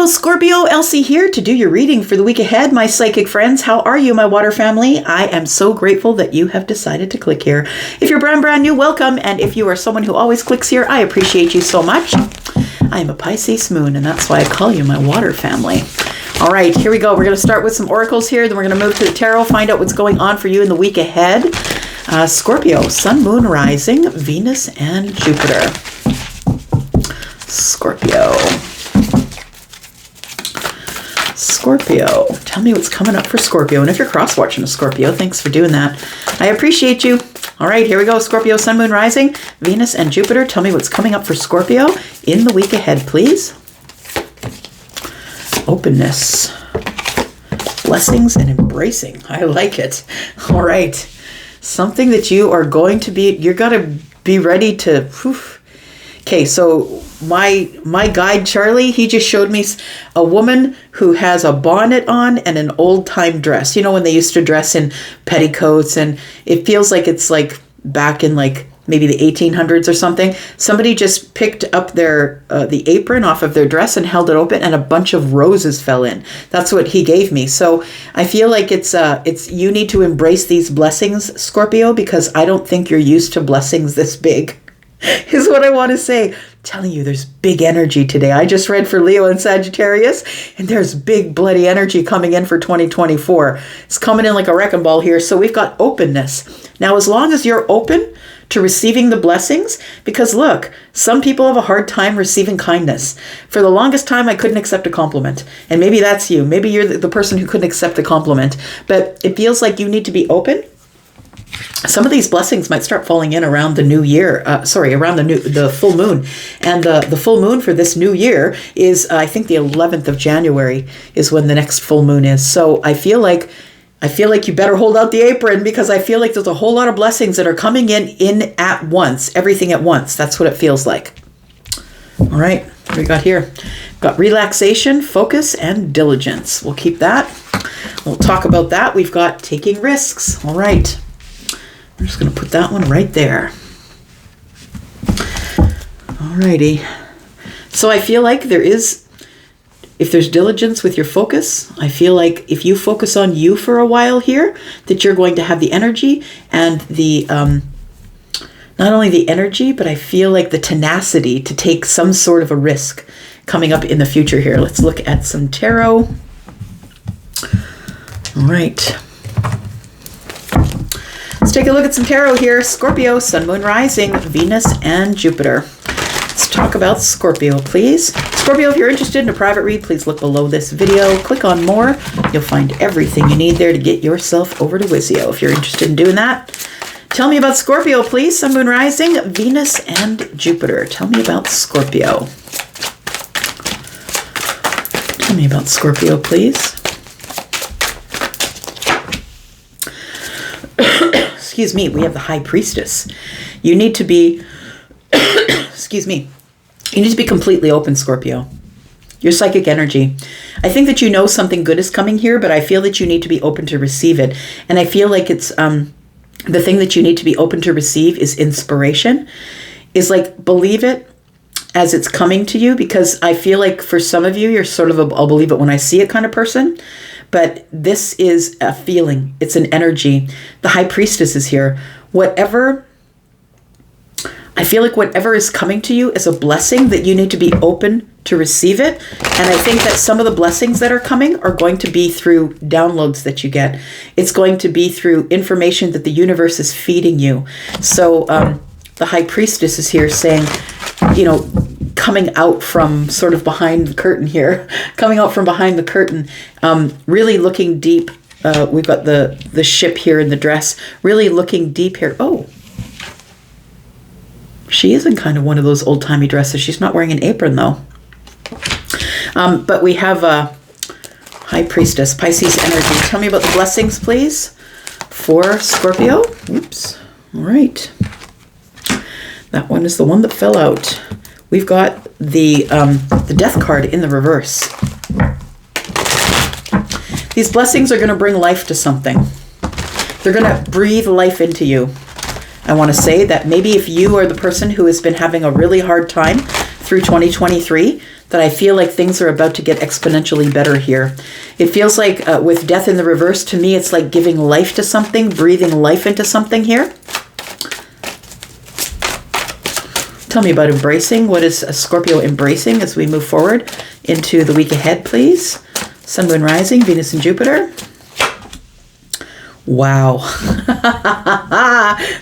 Hello, Scorpio. Elsie here to do your reading for the week ahead, my psychic friends. How are you, my water family? I am so grateful that you have decided to click here. If you're brand new, welcome. And if you are someone who always clicks here, I appreciate you so much. I am a Pisces moon, and that's why I call you my water family. All right, here we go. We're going to start with some oracles here. Then we're going to move to the tarot, find out what's going on for you in the week ahead. Scorpio, Sun, Moon, Rising, Venus, and Jupiter. Scorpio. Scorpio, tell me what's coming up for Scorpio. And if you're cross-watching a Scorpio, thanks for doing that. I appreciate you. All right, here we go. Scorpio, Sun, Moon, Rising, Venus, and Jupiter. Tell me what's coming up for Scorpio in the week ahead, please. Openness, blessings, and embracing. I like it. All right. Something that you are going to be, you're going to be ready to, Okay, so my guide, Charlie, he just showed me a woman who has a bonnet on and an old-time dress. You know, when they used to dress in petticoats, and it feels like it's like back in like maybe the 1800s or something. Somebody just picked up their the apron off of their dress and held it open, and a bunch of roses fell in. That's what he gave me. So I feel like it's you need to embrace these blessings, Scorpio, because I don't think you're used to blessings this big. Is what I want to say. Telling you, there's big energy today. I just read for Leo and Sagittarius, and there's big bloody energy coming in for 2024. It's coming in like a wrecking ball here. So we've got openness. Now, as long as you're open to receiving the blessings, because look, some people have a hard time receiving kindness. For the longest time, I couldn't accept a compliment. And maybe that's you. Maybe you're the person who couldn't accept a compliment. But it feels like you need to be open. Some of these blessings might start falling in around the new year, around the full moon. And the full moon for this new year is, I think the 11th of January is when the next full moon is. So I feel like you better hold out the apron, because I feel like there's a whole lot of blessings that are coming in at once, everything at once. That's what it feels like. All right, what do we got here? Got relaxation, focus, and diligence. We'll keep that. We'll talk about that. We've got taking risks. All right. I'm just going to put that one right there. Alrighty. So I feel like if there's diligence with your focus, I feel like if you focus on you for a while here, that you're going to have the energy and the, not only the energy, but I feel like the tenacity to take some sort of a risk coming up in the future here. Let's look at some tarot. All right. Let's take a look at some tarot here. Scorpio, Sun, Moon, Rising, Venus, and Jupiter. Let's talk about Scorpio, please. Scorpio, if you're interested in a private read, please look below this video. Click on more. You'll find everything you need there to get yourself over to Wizio if you're interested in doing that. Tell me about Scorpio, please. Sun, Moon, Rising, Venus, and Jupiter. Tell me about Scorpio. Tell me about Scorpio, please. Excuse me, we have the High Priestess. You need to be, excuse me, you need to be completely open, Scorpio. Your psychic energy. I think that you know something good is coming here, but I feel that you need to be open to receive it. And I feel like it's, the thing that you need to be open to receive is inspiration. Is like, believe it as it's coming to you, because I feel like for some of you, you're sort of a I'll believe it when I see it kind of person. But this is a feeling. It's an energy. The High Priestess is here. I feel like whatever is coming to you is a blessing that you need to be open to receive it. And I think that some of the blessings that are coming are going to be through downloads that you get. It's going to be through information that the universe is feeding you. So the High Priestess is here saying, you know, coming out from sort of behind the curtain here, coming out from behind the curtain, really looking deep. We've got the ship here in the dress, really looking deep here. Oh, she is in kind of one of those old-timey dresses. She's not wearing an apron though. But we have a High Priestess, Pisces energy. Tell me about the blessings, please, for Scorpio. Oops. All right. That one is the one that fell out. We've got the Death card in the reverse. These blessings are going to bring life to something. They're going to breathe life into you. I want to say that maybe if you are the person who has been having a really hard time through 2023 that I feel like things are about to get exponentially better here. It feels like with death in the reverse, to me, it's like giving life to something, breathing life into something here. Tell me about embracing. What is a Scorpio embracing as we move forward into the week ahead, please? Sun, Moon, Rising, Venus and Jupiter. Wow.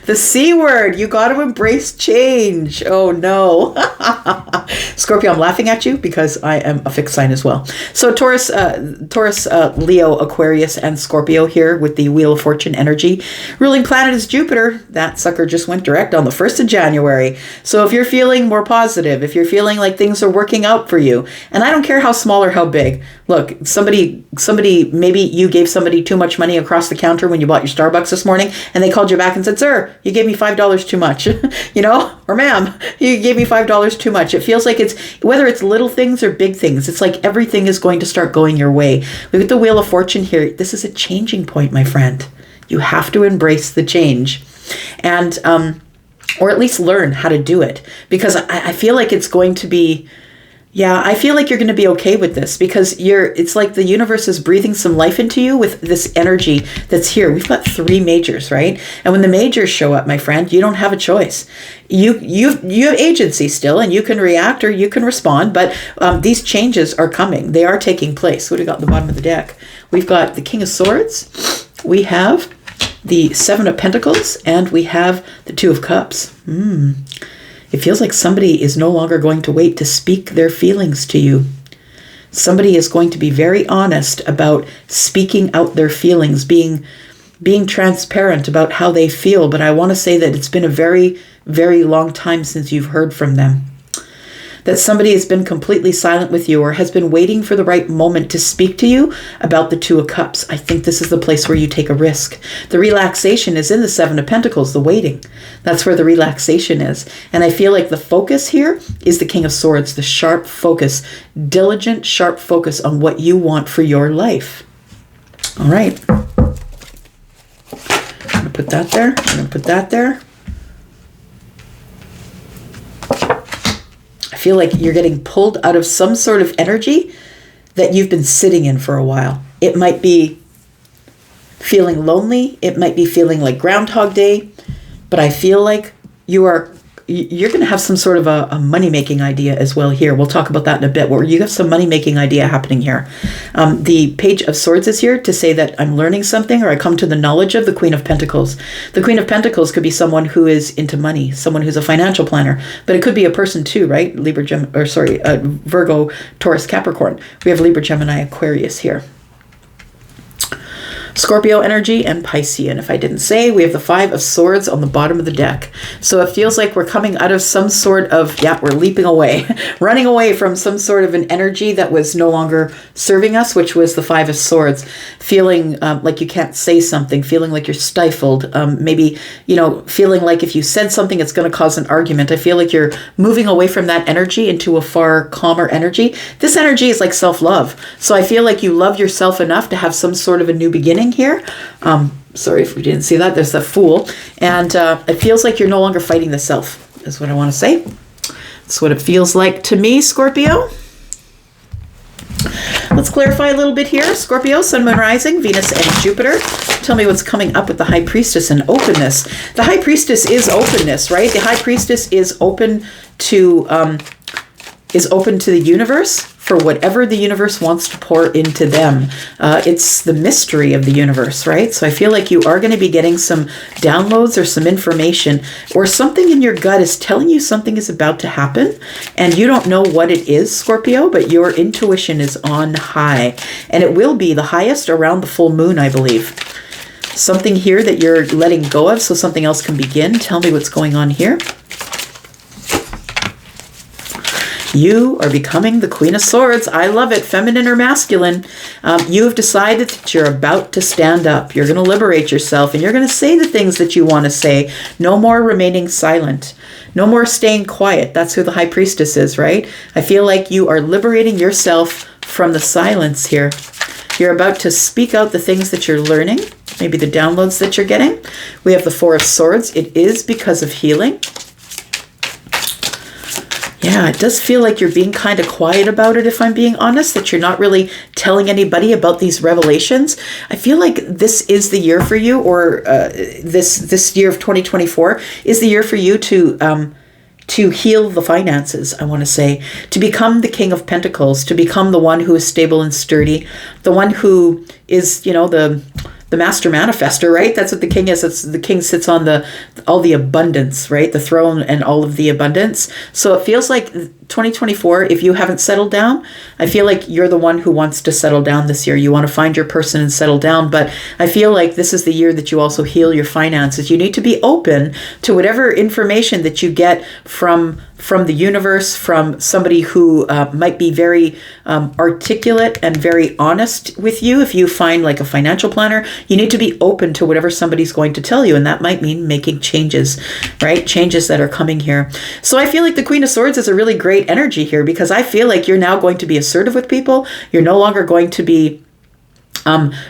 The C word. You got to embrace change. Oh, no. Scorpio, I'm laughing at you because I am a fixed sign as well. So Taurus, Leo, Aquarius, and Scorpio here with the Wheel of Fortune energy. Ruling planet is Jupiter. That sucker just went direct on the 1st of January. So if you're feeling more positive, if you're feeling like things are working out for you, and I don't care how small or how big, look, somebody, maybe you gave somebody too much money across the counter when you bought your Starbucks this morning, and they called you back and said, sir, you gave me $5 too much, you know, or ma'am, you gave me $5 too much. It feels like it's, whether it's little things or big things, it's like everything is going to start going your way. Look at the Wheel of Fortune here. This is a changing point, my friend. You have to embrace the change and, or at least learn how to do it, because I feel like it's going to be, yeah, I feel like you're going to be okay with this because it's like the universe is breathing some life into you with this energy that's here. We've got 3 majors, right? And when the majors show up, my friend, you don't have a choice. You have agency still, and you can react or you can respond, but these changes are coming. They are taking place. What do we got at the bottom of the deck? We've got the King of Swords. We have the 7 of Pentacles, and we have the 2 of Cups. It feels like somebody is no longer going to wait to speak their feelings to you. Somebody is going to be very honest about speaking out their feelings, being transparent about how they feel. But I want to say that it's been a very, very long time since you've heard from them. That somebody has been completely silent with you or has been waiting for the right moment to speak to you about the 2 of Cups. I think this is the place where you take a risk. The relaxation is in the 7 of Pentacles, the waiting. That's where the relaxation is. And I feel like the focus here is the King of Swords, the sharp focus, diligent, sharp focus on what you want for your life. All right. I'm going to put that there. I'm going to put that there. I feel like you're getting pulled out of some sort of energy that you've been sitting in for a while. It might be feeling lonely. It might be feeling like Groundhog Day. But I feel like you're going to have some sort of a money-making idea as well here. We'll talk about that in a bit, where you have some money-making idea happening here. The Page of Swords is here to say that I'm learning something, or I come to the knowledge of the Queen of Pentacles. The Queen of Pentacles could be someone who is into money, someone who's a financial planner, but it could be a person too, right? Virgo, Taurus, Capricorn. We have Libra, Gemini, Aquarius here. Scorpio energy and Piscean. If I didn't say, we have the 5 of Swords on the bottom of the deck. So it feels like we're coming out of some sort of, we're leaping away, running away from some sort of an energy that was no longer serving us, which was the 5 of Swords. Feeling like you can't say something, feeling like you're stifled, maybe, feeling like if you said something, it's going to cause an argument. I feel like you're moving away from that energy into a far calmer energy. This energy is like self-love. So I feel like you love yourself enough to have some sort of a new beginning here. Sorry if we didn't see that. There's the Fool. And it feels like you're no longer fighting the self, is what I want to say. That's what it feels like to me, Scorpio. Let's clarify a little bit here. Scorpio, Sun, Moon, Rising, Venus, and Jupiter. Tell me what's coming up with the High Priestess and openness. The High Priestess is openness, right? The High Priestess is open to the universe for whatever the universe wants to pour into them. It's the mystery of the universe, right? So I feel like you are going to be getting some downloads or some information, or something in your gut is telling you something is about to happen and you don't know what it is, Scorpio, but your intuition is on high, and it will be the highest around the full moon, I believe. Something here that you're letting go of so something else can begin. Tell me what's going on here. You are becoming the Queen of Swords. I love it. Feminine or masculine. You have decided that you're about to stand up. You're going to liberate yourself, and you're going to say the things that you want to say. No more remaining silent. No more staying quiet. That's who the High Priestess is, right? I feel like you are liberating yourself from the silence here. You're about to speak out the things that you're learning, maybe the downloads that you're getting. We have the 4 of Swords. It is because of healing. Yeah, it does feel like you're being kind of quiet about it, if I'm being honest, that you're not really telling anybody about these revelations. I feel like this is the year for you, or this year of 2024 is the year for you to heal the finances, I want to say, to become the King of Pentacles, to become the one who is stable and sturdy, the one who is, the master manifester, right? That's what the king is. It's the king sits on all the abundance, right? The throne and all of the abundance. So it feels like 2024, if you haven't settled down, I feel like you're the one who wants to settle down this year. You want to find your person and settle down. But I feel like this is the year that you also heal your finances. You need to be open to whatever information that you get from the universe, from somebody who might be very articulate and very honest with you. If you find like a financial planner, you need to be open to whatever somebody's going to tell you. And that might mean making changes, right? Changes that are coming here. So I feel like the Queen of Swords is a really great energy here, because I feel like you're now going to be assertive with people. You're no longer going to be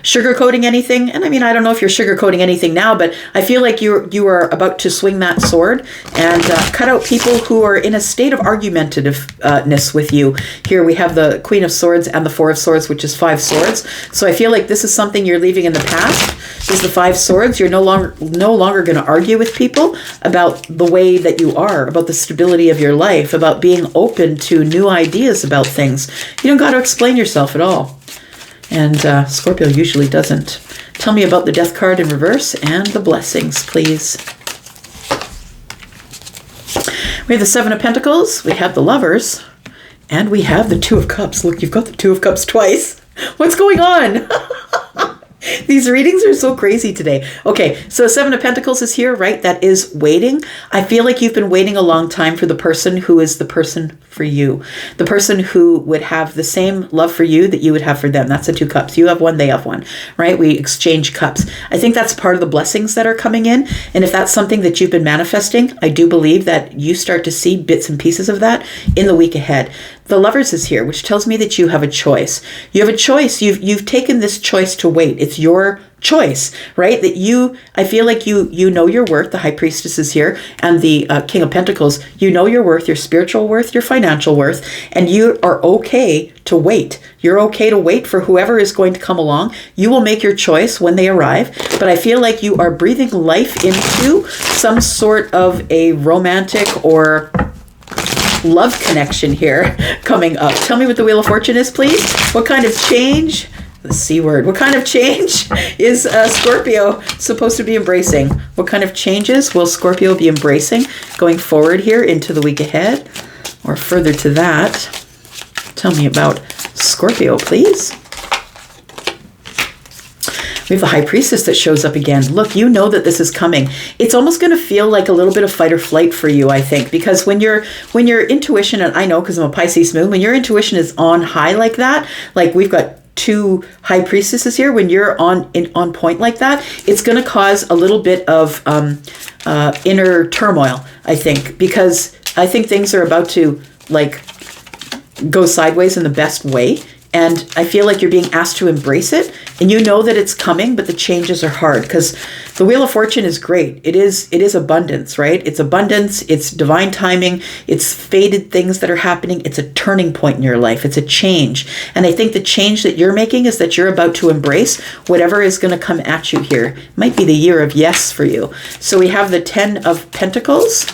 sugarcoating anything. And I mean, I don't know if you're sugarcoating anything now, but I feel like you are about to swing that sword and cut out people who are in a state of argumentativeness with you. Here we have the Queen of Swords and the Four of Swords, which is 5 swords. So I feel like this is something you're leaving in the past, is the 5 swords. You're no longer going to argue with people about the way that you are, about the stability of your life, about being open to new ideas about things. You don't got to explain yourself at all. And Scorpio usually doesn't. Tell me about the Death card in reverse and the blessings, please. We have the 7 of Pentacles, we have the Lovers, and we have the 2 of Cups. Look, you've got the 2 of Cups twice. What's going on? These readings are so crazy today. Okay, so 7 of Pentacles is here, right? That is waiting. I feel like you've been waiting a long time for the person who is the person for you. The person who would have the same love for you that you would have for them. That's the 2 cups. You have one, they have one, right? We exchange cups. I think that's part of the blessings that are coming in. And if that's something that you've been manifesting, I do believe that you start to see bits and pieces of that in the week ahead. The Lovers is here, which tells me that you have a choice. You have a choice. You've taken this choice to wait. It's your choice, right? That I feel like you know your worth. The High Priestess is here, and the King of Pentacles. You know your worth, your spiritual worth, your financial worth, and you are okay to wait. You're okay to wait for whoever is going to come along. You will make your choice when they arrive, but I feel like you are breathing life into some sort of a romantic or love connection here coming up. Tell me what the Wheel of Fortune is, please. What kind of change? The C word. What kind of change is Scorpio supposed to be embracing? What kind of changes will Scorpio be embracing going forward here into the week ahead or further to that? Tell me about Scorpio, please. We have the High Priestess that shows up again. Look, you know that this is coming. It's almost going to feel like a little bit of fight or flight for you, I think, because when your intuition, and I know because I'm a Pisces moon, when your intuition is on high like that, like we've got 2 High Priestesses here, when you're on point like that, it's going to cause a little bit of inner turmoil, I think, because I think things are about to like go sideways in the best way. And I feel like you're being asked to embrace it, and you know that it's coming, but the changes are hard because the Wheel of Fortune is great. It is abundance, right? It's abundance, it's divine timing, it's fated things that are happening. It's a turning point in your life. It's a change. And I think the change that you're making is that you're about to embrace whatever is going to come at you here. It might be the year of yes for you. So we have the 10 of Pentacles.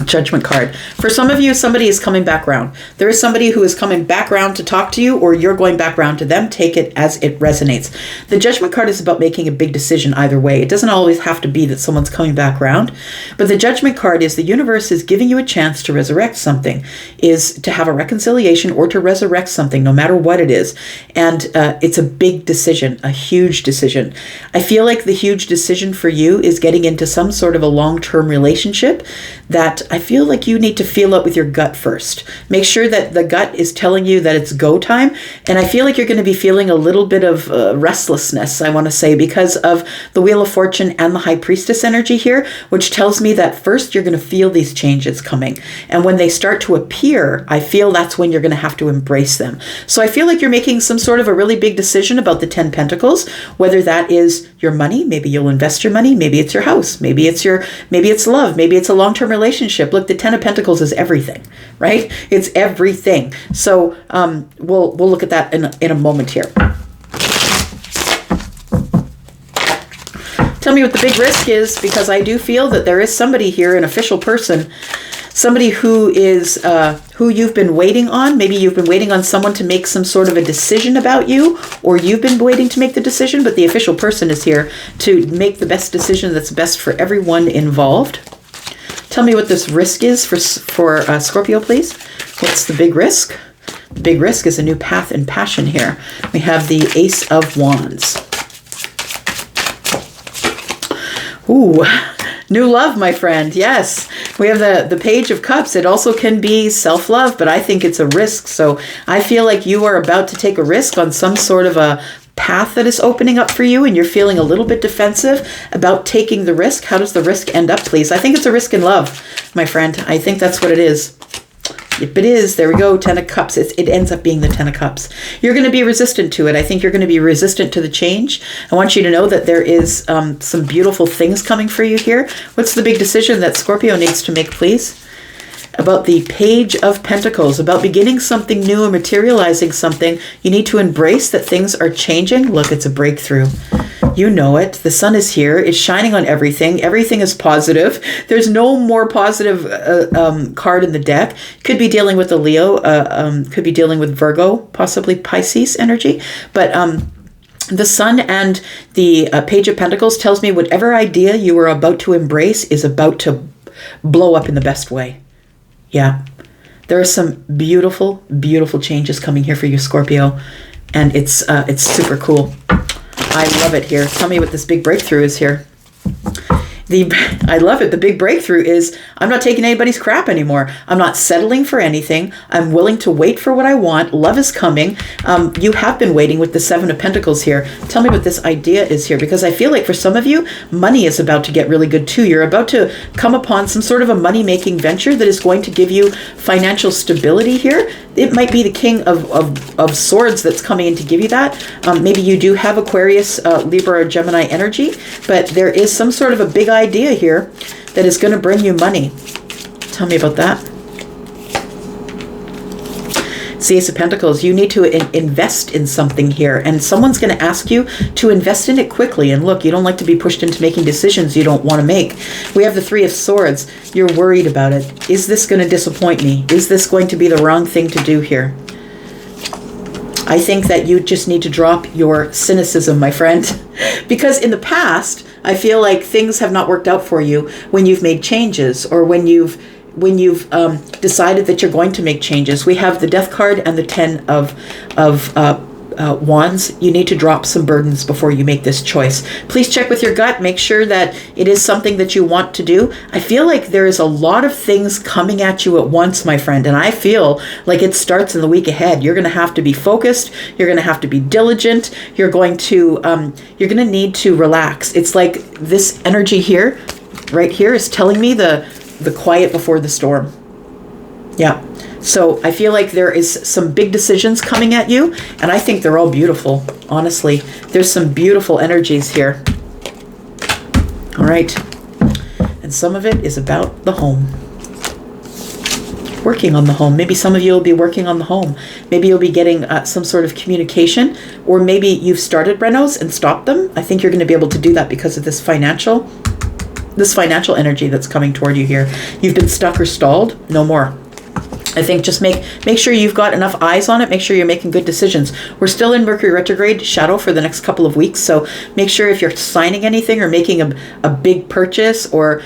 Judgment card. For some of you, somebody is coming back around. There is somebody who is coming back around to talk to you, or you're going back around to them. Take it as it resonates. The Judgment card is about making a big decision either way. It doesn't always have to be that someone's coming back around, but the Judgment card is the universe is giving you a chance to resurrect something, is to have a reconciliation or to resurrect something, no matter what it is. And it's a big decision, a huge decision. I feel like the huge decision for you is getting into some sort of a long-term relationship that I feel like you need to feel it with your gut first. Make sure that the gut is telling you that it's go time. And I feel like you're going to be feeling a little bit of restlessness, I want to say, because of the Wheel of Fortune and the High Priestess energy here, which tells me that first you're going to feel these changes coming. And when they start to appear, I feel that's when you're going to have to embrace them. So I feel like you're making some sort of a really big decision about the 10 Pentacles, whether that is your money, maybe you'll invest your money, maybe it's your house, maybe it's love, maybe it's a long-term relationship. Look, the 10 of Pentacles is everything, right? It's everything. So we'll look at that in a moment here. Tell me what the big risk is, because I do feel that there is somebody here, an official person, somebody who is who you've been waiting on. Maybe you've been waiting on someone to make some sort of a decision about you, or you've been waiting to make the decision, but the official person is here to make the best decision that's best for everyone involved. Tell me what this risk is for Scorpio, please. What's the big risk? The big risk is a new path and passion here. We have the Ace of Wands. Ooh, new love, my friend. Yes. We have the Page of Cups. It also can be self-love, but I think it's a risk. So I feel like you are about to take a risk on some sort of a path that is opening up for you, and you're feeling a little bit defensive about taking the risk. How does the risk end up, please? I think it's a risk in love, my friend. I think that's what it is. If it is, there we go, 10 of Cups. It ends up being the 10 of Cups. You're going to be resistant to it. I think you're going to be resistant to the change. I want you to know that there is some beautiful things coming for you here. What's the big decision that Scorpio needs to make, please? About the Page of Pentacles, about beginning something new or materializing something. You need to embrace that things are changing. Look, it's a breakthrough. You know it. The sun is here. It's shining on everything. Everything is positive. There's no more positive card in the deck. Could be dealing with a Leo. Could be dealing with Virgo, possibly Pisces energy. But the sun and the Page of Pentacles tells me whatever idea you are about to embrace is about to blow up in the best way. Yeah. There are some beautiful, beautiful changes coming here for you, Scorpio. And it's super cool. I love it here. Tell me what this big breakthrough is here. I love it. The big breakthrough is I'm not taking anybody's crap anymore. I'm not settling for anything. I'm willing to wait for what I want. Love is coming. You have been waiting with the 7 of Pentacles here. Tell me what this idea is here, because I feel like for some of you, money is about to get really good too. You're about to come upon some sort of a money-making venture that is going to give you financial stability here. It might be the King of Swords that's coming in to give you that. Maybe you do have Aquarius, Libra, or Gemini energy, but there is some sort of a big idea here that is going to bring you money. Tell me about that. See, Ace of Pentacles, you need to invest in something here, and someone's going to ask you to invest in it quickly. And look, you don't like to be pushed into making decisions you don't want to make. We have the 3 of Swords. You're worried about it. Is this going to disappoint me? Is this going to be the wrong thing to do here? I think that you just need to drop your cynicism, my friend, because in the past, I feel like things have not worked out for you when you've made changes, or when you've decided that you're going to make changes. We have the Death card and the 10 of Wands. You need to drop some burdens before you make this choice. Please check with your gut. Make sure that it is something that you want to do. I feel like there is a lot of things coming at you at once, my friend, and I feel like it starts in the week ahead. You're going to have to be focused. You're going to have to be diligent. You're going to need to relax. It's like this energy here, right here, is telling me the quiet before the storm. Yeah. So I feel like there is some big decisions coming at you, and I think they're all beautiful, honestly. There's some beautiful energies here. All right. And some of it is about the home. Working on the home. Maybe some of you will be working on the home. Maybe you'll be getting some sort of communication, or maybe you've started renos and stopped them. I think you're going to be able to do that because of this financial energy that's coming toward you here. You've been stuck or stalled. No more. I think just make sure you've got enough eyes on it. Make sure you're making good decisions. We're still in Mercury retrograde shadow for the next couple of weeks, so make sure if you're signing anything or making a big purchase or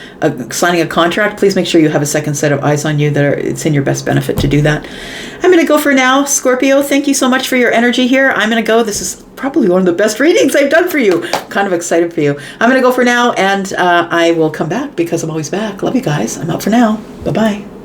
signing a contract, please make sure you have a second set of eyes on you it's in your best benefit to do that. I'm going to go for now, Scorpio. Thank you so much for your energy here. I'm going to go. This is probably one of the best readings I've done for you. I'm kind of excited for you. I'm going to go for now, and I will come back because I'm always back. Love you guys. I'm out for now. Bye-bye.